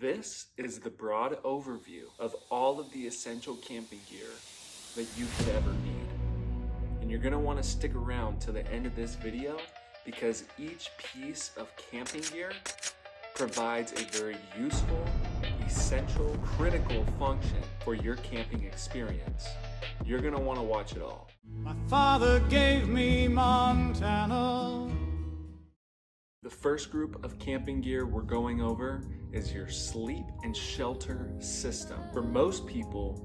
This is the broad overview of all of the essential camping gear that you could ever need. And you're going to want to stick around to the end of this video because each piece of camping gear provides a very useful, essential, critical function for your camping experience. You're going to want to watch it all. My father gave me Montana. The first group of camping gear we're going over is your sleep and shelter system. For most people,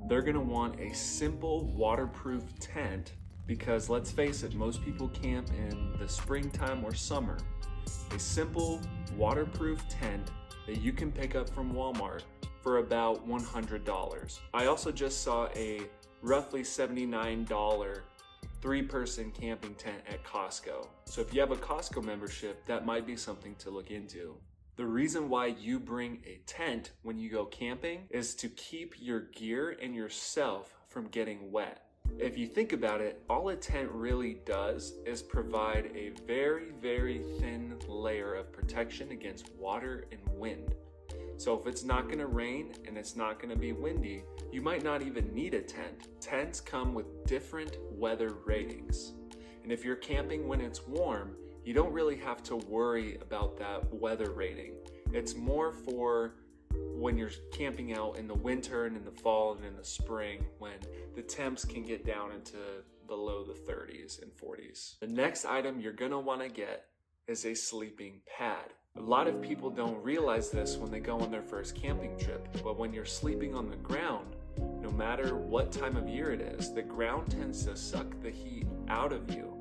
they're gonna want a simple waterproof tent because let's face it, most people camp in the springtime or summer. A simple waterproof tent that you can pick up from Walmart for about $100. I also just saw a roughly $79 three-person camping tent at Costco. So if you have a Costco membership, that might be something to look into. The reason why you bring a tent when you go camping is to keep your gear and yourself from getting wet. If you think about it, all a tent really does is provide a very, very thin layer of protection against water and wind. So if it's not gonna rain and it's not gonna be windy, you might not even need a tent. Tents come with different weather ratings. And if you're camping when it's warm, you don't really have to worry about that weather rating. It's more for when you're camping out in the winter and in the fall and in the spring when the temps can get down into below the 30s and 40s. The next item you're gonna wanna get is a sleeping pad. A lot of people don't realize this when they go on their first camping trip, but when you're sleeping on the ground, no matter what time of year it is, the ground tends to suck the heat out of you.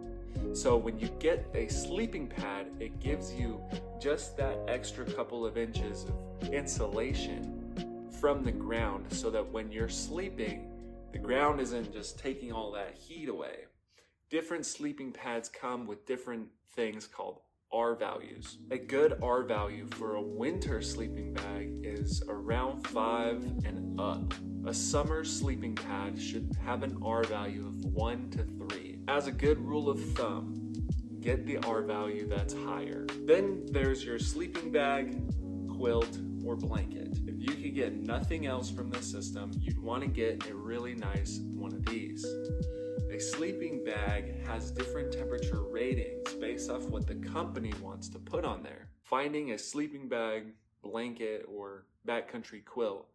So when you get a sleeping pad, it gives you just that extra couple of inches of insulation from the ground so that when you're sleeping, the ground isn't just taking all that heat away. Different sleeping pads come with different things called R values. A good R value for a winter sleeping bag is around 5 and up. A summer sleeping pad should have an R value of 1 to 3. As a good rule of thumb, get the R value that's higher. Then there's your sleeping bag, quilt, or blanket. If you could get nothing else from this system, you'd want to get a really nice one of these. A sleeping bag has different temperature ratings based off what the company wants to put on there. Finding a sleeping bag, blanket, or backcountry quilt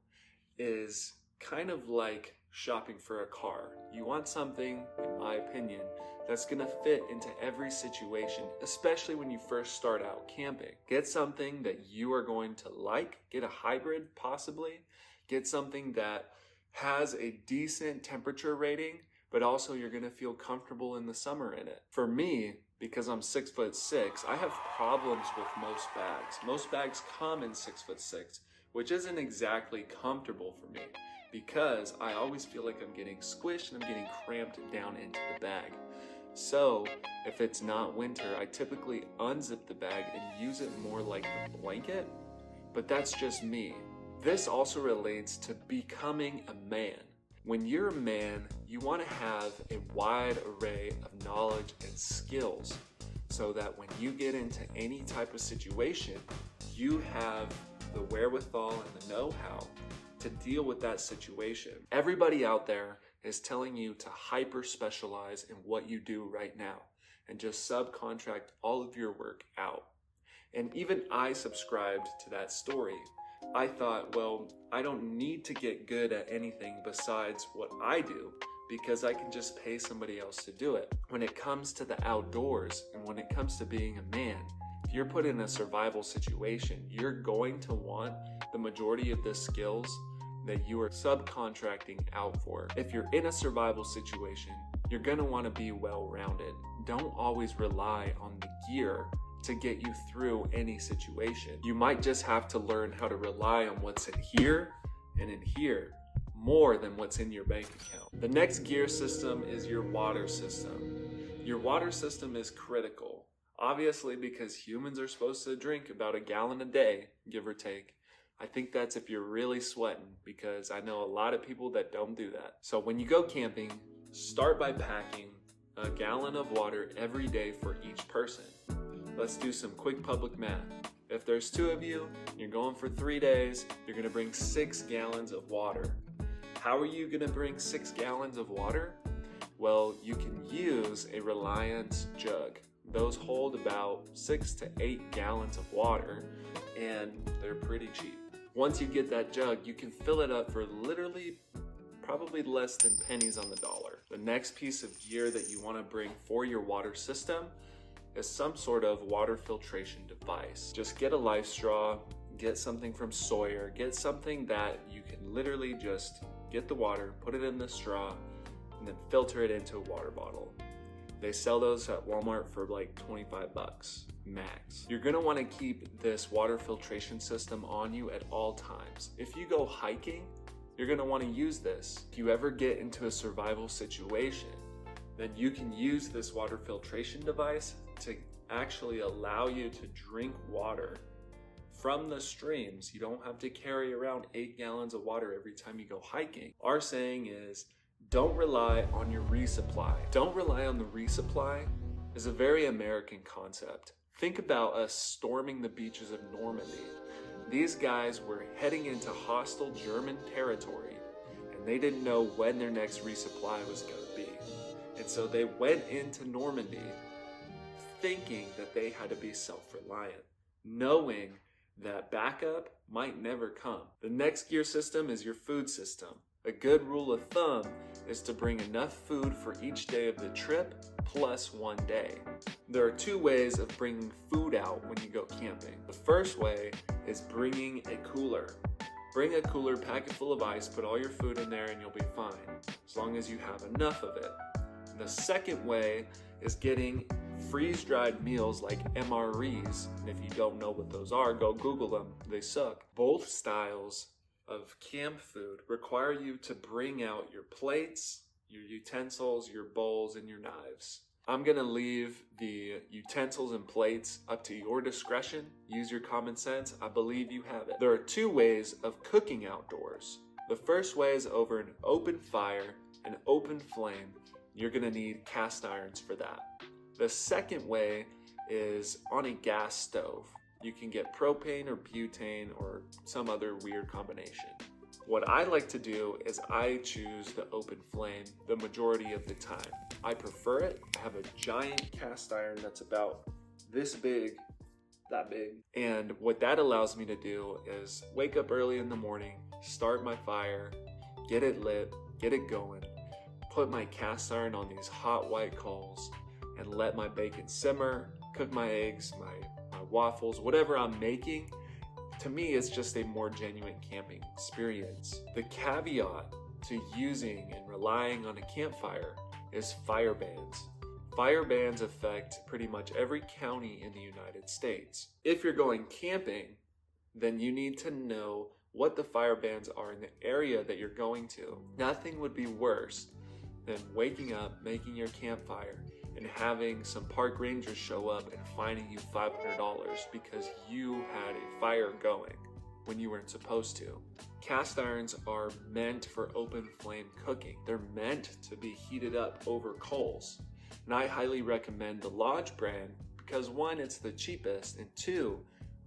is kind of like shopping for a car. You want something, in my opinion, that's gonna fit into every situation, especially when you first start out camping. Get something that you are going to like, get a hybrid possibly, get something that has a decent temperature rating, but also you're gonna feel comfortable in the summer in it. For me, because I'm 6'6", I have problems with most bags. Most bags come in 6'6", which isn't exactly comfortable for me because I always feel like I'm getting squished and I'm getting cramped down into the bag. So if it's not winter, I typically unzip the bag and use it more like a blanket, but that's just me. This also relates to becoming a man. When you're a man, you want to have a wide array of knowledge and skills so that when you get into any type of situation, you have the wherewithal and the know-how to deal with that situation. Everybody out there is telling you to hyper specialize in what you do right now and just subcontract all of your work out. And even I subscribed to that story. I thought, well, I don't need to get good at anything besides what I do because I can just pay somebody else to do it. When it comes to the outdoors and when it comes to being a man, if you're put in a survival situation, you're going to want the majority of the skills that you are subcontracting out for. If you're in a survival situation, you're gonna wanna be well-rounded. Don't always rely on the gear to get you through any situation. You might just have to learn how to rely on what's in here and in here more than what's in your bank account. The next gear system is your water system. Your water system is critical, obviously because humans are supposed to drink about a gallon a day, give or take. I think that's if you're really sweating because I know a lot of people that don't do that. So when you go camping, start by packing a gallon of water every day for each person. Let's do some quick public math. If there's 2 of you, you're going for 3 days, you're gonna bring 6 gallons of water. How are you gonna bring 6 gallons of water? Well, you can use a Reliance jug. Those hold about 6 to 8 gallons of water, and they're pretty cheap. Once you get that jug, you can fill it up for literally probably less than pennies on the dollar. The next piece of gear that you want to bring for your water system is some sort of water filtration device. Just get a life straw, get something from Sawyer, get something that you can literally just get the water, put it in the straw, and then filter it into a water bottle. They sell those at Walmart for like 25 bucks max. You're gonna wanna keep this water filtration system on you at all times. If you go hiking, you're gonna wanna use this. If you ever get into a survival situation, then you can use this water filtration device to actually allow you to drink water from the streams. You don't have to carry around 8 gallons of water every time you go hiking. Our saying is, don't rely on your resupply. Don't rely on the resupply is a very American concept. Think about us storming the beaches of Normandy. These guys were heading into hostile German territory, and they didn't know when their next resupply was going to be. And so they went into Normandy thinking that they had to be self-reliant, knowing that backup might never come. The next gear system is your food system. A good rule of thumb is to bring enough food for each day of the trip plus 1 day. There are 2 ways of bringing food out when you go camping. The first way is bringing a cooler. Bring a cooler, pack it full of ice, put all your food in there and you'll be fine, as long as you have enough of it. The second way is getting freeze-dried meals like MREs. And if you don't know what those are, go Google them, they suck. Both styles of camp food require you to bring out your plates, your utensils, your bowls, and your knives. I'm gonna leave the utensils and plates up to your discretion. Use your common sense. I believe you have it. There are 2 ways of cooking outdoors. The first way is over an open fire, an open flame. You're gonna need cast irons for that. The second way is on a gas stove. You can get propane or butane or some other weird combination. What I like to do is I choose the open flame the majority of the time. I prefer it. I have a giant cast iron that's about this big, that big. And what that allows me to do is wake up early in the morning, start my fire, get it lit, get it going, put my cast iron on these hot white coals and let my bacon simmer, cook my eggs, my waffles, whatever I'm making. To me, it's just a more genuine camping experience. The caveat to using and relying on a campfire is fire bans. Fire bans affect pretty much every county in the United States. If you're going camping, then you need to know what the fire bans are in the area that you're going to. Nothing would be worse than waking up, making your campfire, and having some park rangers show up and fining you $500 because you had a fire going when you weren't supposed to. Cast irons are meant for open flame cooking. They're meant to be heated up over coals. And I highly recommend the Lodge brand because 1, it's the cheapest, and 2,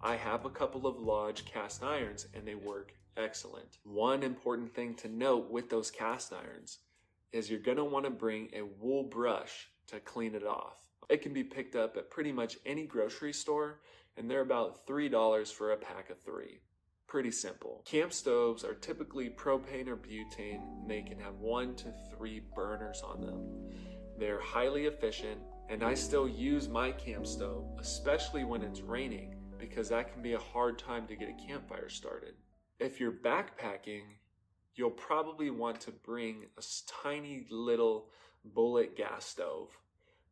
I have a couple of Lodge cast irons and they work excellent. One important thing to note with those cast irons is you're gonna wanna bring a wool brush to clean it off. It can be picked up at pretty much any grocery store, and they're about $3 for a pack of 3. Pretty simple. Camp stoves are typically propane or butane, and they can have 1 to 3 burners on them. They're highly efficient, and I still use my camp stove, especially when it's raining, because that can be a hard time to get a campfire started. If you're backpacking, you'll probably want to bring a tiny little bullet gas stove.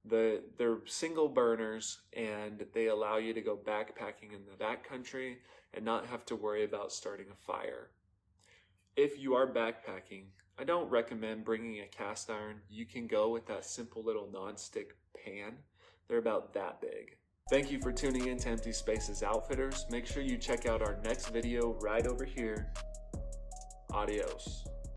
They're single burners and they allow you to go backpacking in the backcountry and not have to worry about starting a fire. If you are backpacking, I don't recommend bringing a cast iron. You can go with that simple little non-stick pan. They're about that big. Thank you for tuning in to Empty Spaces Outfitters. Make sure you check out our next video right over here. Adios.